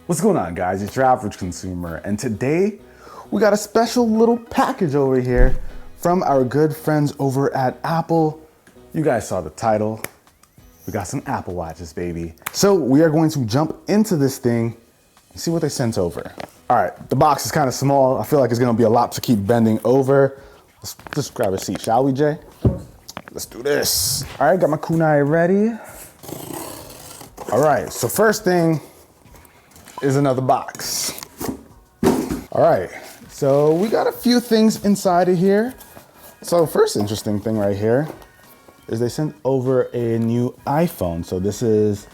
What's going on, guys? It's your average consumer, and today we got a special little package over here from our good friends over at Apple. You guys saw the title. We got some Apple Watches, baby. So we are going to jump into this thing and see what they sent over. All right, the box is kind of small. I feel like it's gonna be a lot to keep bending over. Let's just grab a seat, shall we, Jay? Let's do this. All right, got my kunai ready. All right, so first thing is another box. All right, so we got a few things inside of here. So first interesting thing right here is they sent over a new iPhone. So this is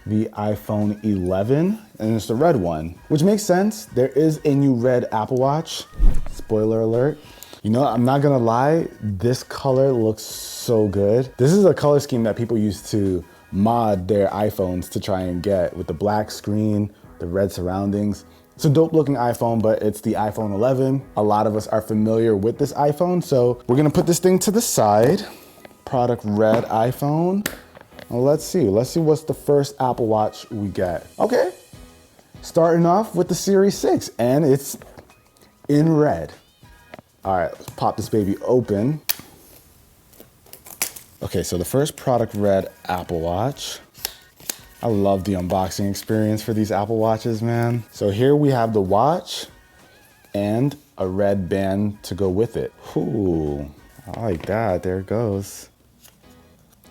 the iPhone 11, and it's the red one, which makes sense. There is a new red Apple Watch. Spoiler alert. You know, I'm not gonna lie, this color looks so good. This is a color scheme that people used to mod their iPhones to try and get, with the black screen, the red surroundings. It's a dope looking iPhone, but it's the iPhone 11. A lot of us are familiar with this iPhone, so we're gonna put this thing to the side. Product red iPhone. Well, let's see what's the first Apple Watch we get. Okay, starting off with the Series 6, and it's in red. All right, let's pop this baby open. Okay, so the first product red Apple Watch. I love the unboxing experience for these Apple Watches, man. So here we have the watch and a red band to go with it. Ooh, I like that. There it goes.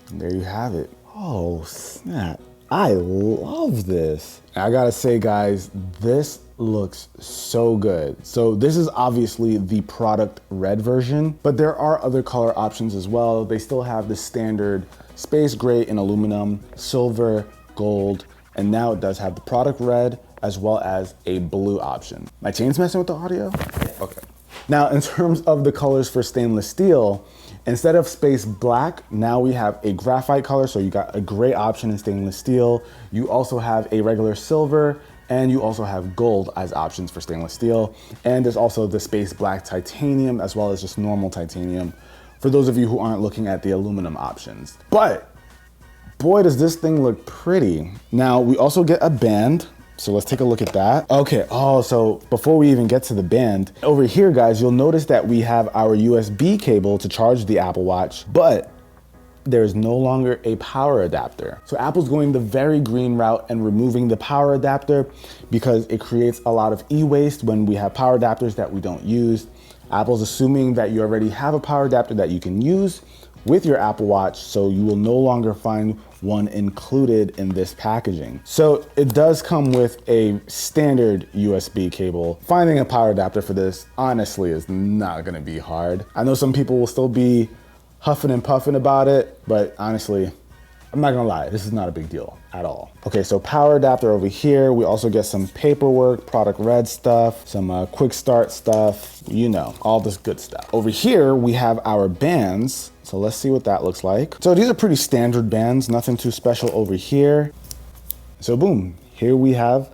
And there you have it. Oh, snap. I love this. I gotta say, guys, this looks so good. So this is obviously the product red version, but there are other color options as well. They still have the standard space gray in aluminum, silver, gold, and now it does have the product red as well as a blue option. My chain's messing with the audio? Okay. Now, in terms of the colors for stainless steel, instead of space black, now we have a graphite color. So you got a gray option in stainless steel. You also have a regular silver, and you also have gold as options for stainless steel. And there's also the space black titanium as well as just normal titanium for those of you who aren't looking at the aluminum options. But boy, does this thing look pretty. Now, we also get a band. So let's take a look at that. Okay, so before we even get to the band, over here, guys, you'll notice that we have our USB cable to charge the Apple Watch, but there's no longer a power adapter. So Apple's going the very green route and removing the power adapter because it creates a lot of e-waste when we have power adapters that we don't use. Apple's assuming that you already have a power adapter that you can use with your Apple Watch, so you will no longer find one included in this packaging. So it does come with a standard USB cable. Finding a power adapter for this, honestly, is not gonna be hard. I know some people will still be huffing and puffing about it, but honestly, I'm not gonna lie, this is not a big deal at all. Okay, so power adapter over here. We also get some paperwork, product red stuff, some quick start stuff, you know, all this good stuff. Over here, we have our bands. So let's see what that looks like. So these are pretty standard bands, nothing too special over here. So boom, here we have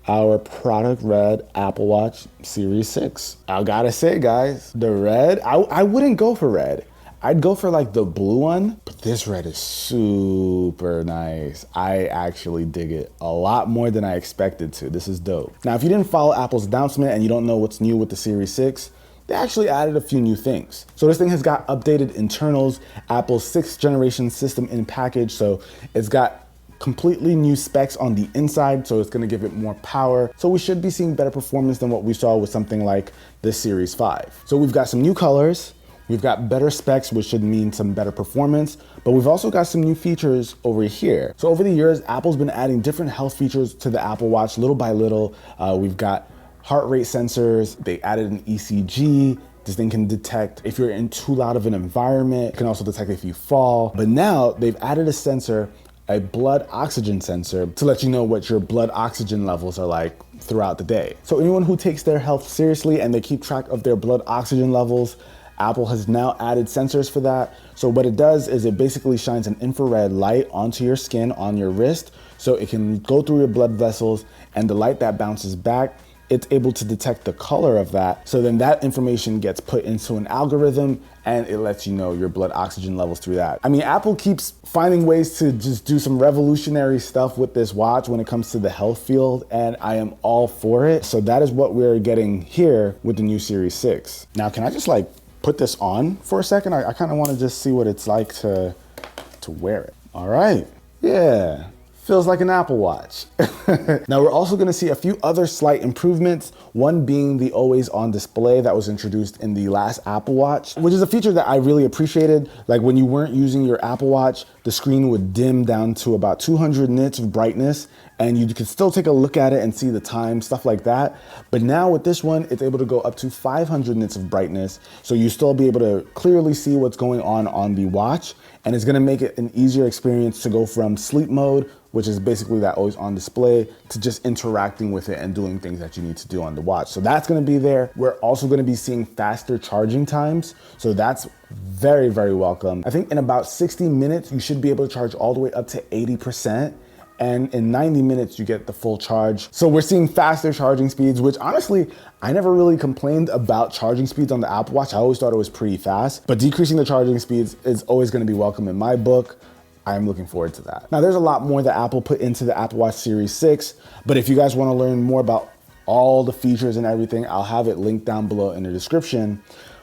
our product red Apple Watch Series 6. I gotta say, guys, the red, I wouldn't go for red. I'd go for like the blue one, but this red is super nice. I actually dig it a lot more than I expected to. This is dope. Now, if you didn't follow Apple's announcement and you don't know what's new with the Series 6, they actually added a few new things. So this thing has got updated internals, Apple's 6th generation system in package. So it's got completely new specs on the inside, so it's gonna give it more power. So we should be seeing better performance than what we saw with something like the Series 5. So we've got some new colors, we've got better specs, which should mean some better performance, but we've also got some new features over here. So over the years, Apple's been adding different health features to the Apple Watch little by little. We've got heart rate sensors, they added an ECG. This thing can detect if you're in too loud of an environment. It can also detect if you fall. But now they've added a sensor, a blood oxygen sensor, to let you know what your blood oxygen levels are like throughout the day. So anyone who takes their health seriously and they keep track of their blood oxygen levels, Apple has now added sensors for that. So what it does is it basically shines an infrared light onto your skin, on your wrist, so it can go through your blood vessels, and the light that bounces back it's able to detect the color of that. So then that information gets put into an algorithm and it lets you know your blood oxygen levels through that. I mean, Apple keeps finding ways to just do some revolutionary stuff with this watch when it comes to the health field, and I am all for it. So that is what we're getting here with the new Series 6. Now, can I just like put this on for a second? I kind of want to just see what it's like to wear it. All right, yeah. Feels like an Apple Watch. Now we're also gonna see a few other slight improvements, one being the always on display that was introduced in the last Apple Watch, which is a feature that I really appreciated. Like when you weren't using your Apple Watch, the screen would dim down to about 200 nits of brightness and you could still take a look at it and see the time, stuff like that. But now with this one, it's able to go up to 500 nits of brightness. So you still be able to clearly see what's going on the watch. And it's gonna make it an easier experience to go from sleep mode, which is basically that always on display, to just interacting with it and doing things that you need to do on the watch. So that's gonna be there. We're also gonna be seeing faster charging times. So that's very, very welcome. I think in about 60 minutes, you should be able to charge all the way up to 80%. And in 90 minutes, you get the full charge. So we're seeing faster charging speeds, which honestly, I never really complained about charging speeds on the Apple Watch. I always thought it was pretty fast, but decreasing the charging speeds is always gonna be welcome in my book. I'm looking forward to that. Now, there's a lot more that Apple put into the Apple Watch Series 6, but if you guys wanna learn more about all the features and everything, I'll have it linked down below in the description.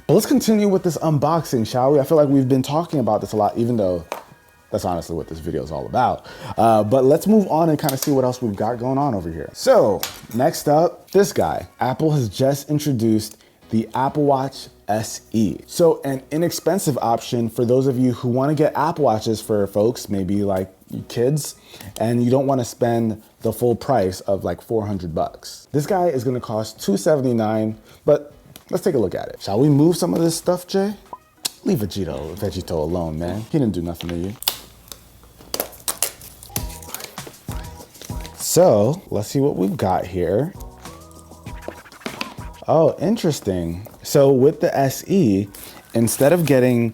But let's continue with this unboxing, shall we? I feel like we've been talking about this a lot, even though that's honestly what this video is all about. But let's move on and kind of see what else we've got going on over here. So next up, this guy. Apple has just introduced the Apple Watch SE. So an inexpensive option for those of you who want to get Apple Watches for folks, maybe like kids, and you don't want to spend the full price of like 400 bucks. This guy is going to cost $279, but let's take a look at it. Shall we move some of this stuff, Jay? Leave Vegito alone, man. He didn't do nothing to you. So let's see what we've got here. Oh, interesting. So with the SE, instead of getting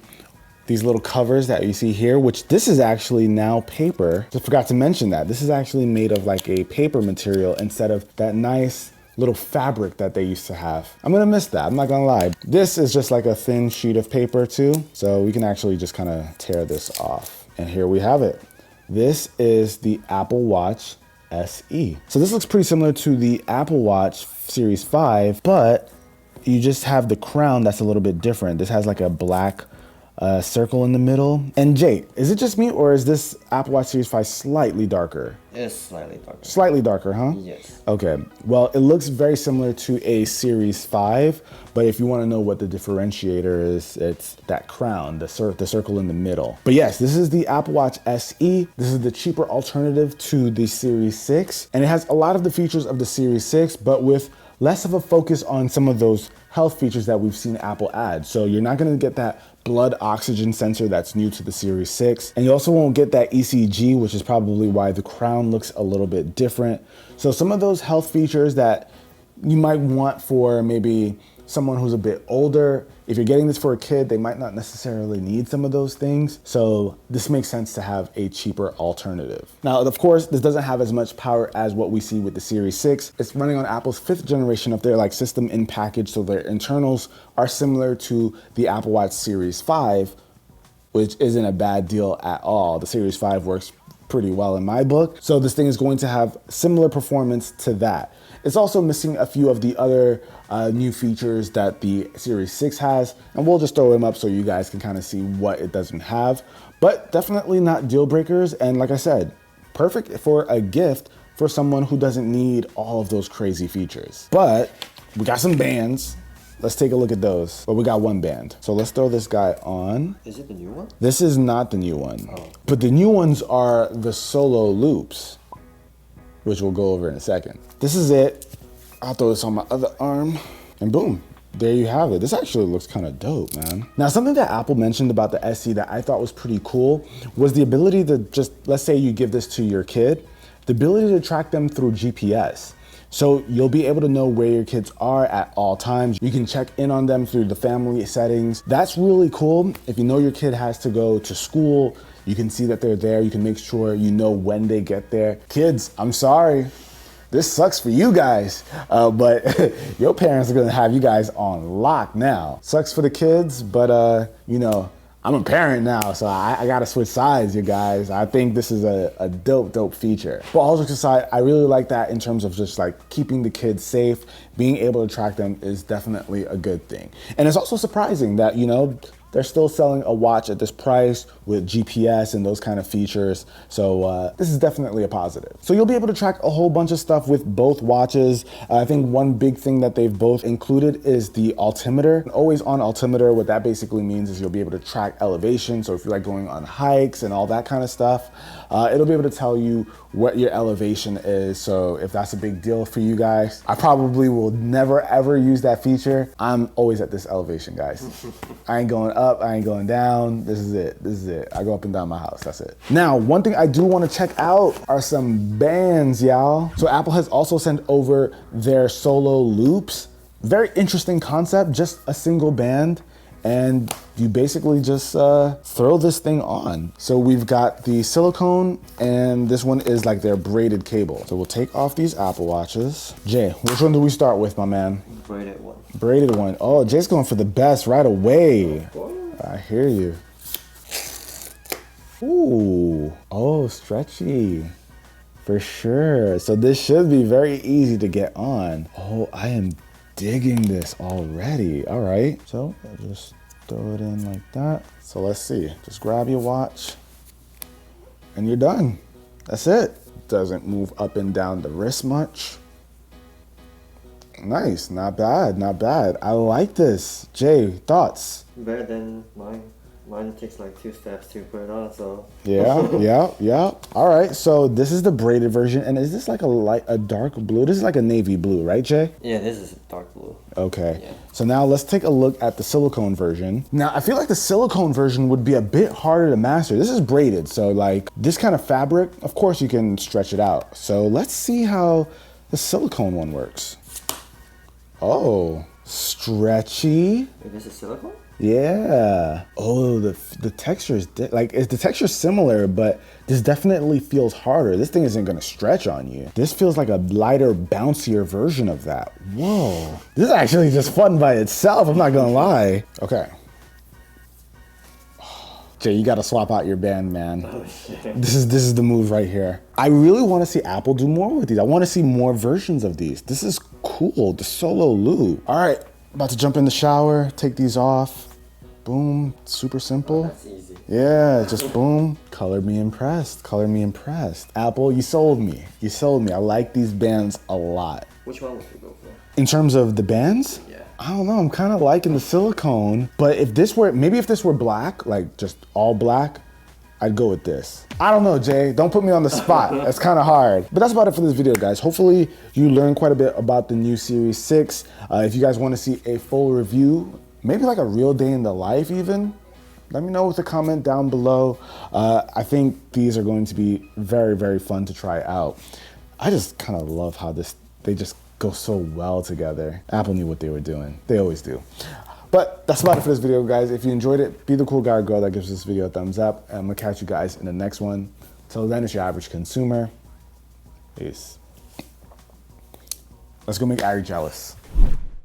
these little covers that you see here, which this is actually now paper. Just forgot to mention that. This is actually made of like a paper material instead of that nice little fabric that they used to have. I'm gonna miss that, I'm not gonna lie. This is just like a thin sheet of paper too. So we can actually just kind of tear this off. And here we have it. This is the Apple Watch SE. So this looks pretty similar to the Apple Watch Series 5, but you just have the crown that's a little bit different. This has like a black circle in the middle. And Jay, is it just me or is this Apple Watch Series 5 slightly darker? It's slightly darker. Slightly darker, huh? Yes. Okay, well, it looks very similar to a Series 5, but if you want to know what the differentiator is, it's that crown, the circle in the middle. But yes, this is the Apple Watch SE. This is the cheaper alternative to the Series 6, and it has a lot of the features of the Series 6, but with less of a focus on some of those health features that we've seen Apple add. So you're not gonna get that blood oxygen sensor that's new to the Series 6. And you also won't get that ECG, which is probably why the crown looks a little bit different. So some of those health features that you might want for maybe someone who's a bit older, if you're getting this for a kid, they might not necessarily need some of those things. So this makes sense to have a cheaper alternative. Now, of course, this doesn't have as much power as what we see with the Series 6. It's running on Apple's 5th generation of their like system in package. So their internals are similar to the Apple Watch Series 5, which isn't a bad deal at all. The Series 5 works pretty well in my book. So this thing is going to have similar performance to that. It's also missing a few of the other new features that the Series 6 has, and we'll just throw them up so you guys can kind of see what it doesn't have, but definitely not deal breakers. And like I said, perfect for a gift for someone who doesn't need all of those crazy features. But we got some bands. Let's take a look at those. But we got one band. So let's throw this guy on. Is it the new one? This is not the new one. Oh. But the new ones are the solo loops, which we'll go over in a second. This is it. I'll throw this on my other arm and boom, there you have it. This actually looks kind of dope, man. Now, something that Apple mentioned about the SE that I thought was pretty cool was the ability to just, let's say you give this to your kid, the ability to track them through GPS. So you'll be able to know where your kids are at all times. You can check in on them through the family settings. That's really cool. If you know your kid has to go to school, you can see that they're there. You can make sure you know when they get there. Kids, I'm sorry. this sucks for you guys, but your parents are gonna have you guys on lock now. Sucks for the kids, but you know, I'm a parent now, so I gotta switch sides, you guys. I think this is a dope feature. But all jokes aside, I really like that in terms of just like keeping the kids safe, being able to track them is definitely a good thing. And it's also surprising that, you know, they're still selling a watch at this price with GPS and those kind of features. So this is definitely a positive. So you'll be able to track a whole bunch of stuff with both watches. I think one big thing that they've both included is the altimeter. Always on altimeter, what that basically means is you'll be able to track elevation. So if you're like going on hikes and all that kind of stuff, it'll be able to tell you what your elevation is. So if that's a big deal for you guys, I probably will never ever use that feature. I'm always at this elevation, guys. I ain't going up, I ain't going down. This is it, this is it. I go up and down my house, that's it. Now, one thing I do want to check out are some bands, y'all. So Apple has also sent over their solo loops. Very interesting concept, just a single band. And you basically just throw this thing on. So we've got the silicone, and this one is like their braided cable. So we'll take off these Apple Watches. Jay, which one do we start with, my man? Braided one. Braided one. Oh, Jay's going for the best right away. I hear you. Ooh, oh, stretchy. For sure. So this should be very easy to get on. Oh, I am digging this already. All right, so I'll just throw it in like that. So let's see, just grab your watch and you're done. That's it. Doesn't move up and down the wrist much. Nice, not bad, not bad. I like this. Jay, thoughts? Better than mine. Mine takes like 2 steps to put it on, so. Yeah. All right, so this is the braided version, and is this like a dark blue? This is like a navy blue, right, Jay? Yeah, this is dark blue. Okay. Yeah. So now let's take a look at the silicone version. Now, I feel like the silicone version would be a bit harder to master. This is braided, so like this kind of fabric, of course you can stretch it out. So let's see how the silicone one works. Oh, stretchy. Wait, this is silicone? Yeah. Oh, the texture is the texture similar, but this definitely feels harder. This thing isn't gonna stretch on you. This feels like a lighter, bouncier version of that. Whoa. This is actually just fun by itself, I'm not gonna lie. Okay. Jay, you gotta swap out your band, man. Oh, shit. This is the move right here. I really wanna see Apple do more with these. I wanna see more versions of these. This is cool, the solo loop. All right. About to jump in the shower, take these off. Boom, super simple. Oh, that's easy. Yeah, just boom. Color me impressed, color me impressed. Apple, you sold me. You sold me. I like these bands a lot. Which one would you go for? In terms of the bands? Yeah. I don't know, I'm kind of liking the silicone, but if this were black, like just all black, I'd go with this. I don't know, Jay, don't put me on the spot. That's kind of hard. But that's about it for this video, guys. Hopefully you learned quite a bit about the new Series 6. If you guys want to see a full review, maybe like a real day in the life even, let me know with a comment down below. I think these are going to be very, very fun to try out. I just kind of love how they just go so well together. Apple knew what they were doing. They always do. But that's about it for this video, guys. If you enjoyed it, be the cool guy or girl that gives this video a thumbs up. And I'm gonna catch you guys in the next one. Till then, it's your average consumer. Peace. Let's go make Ari jealous.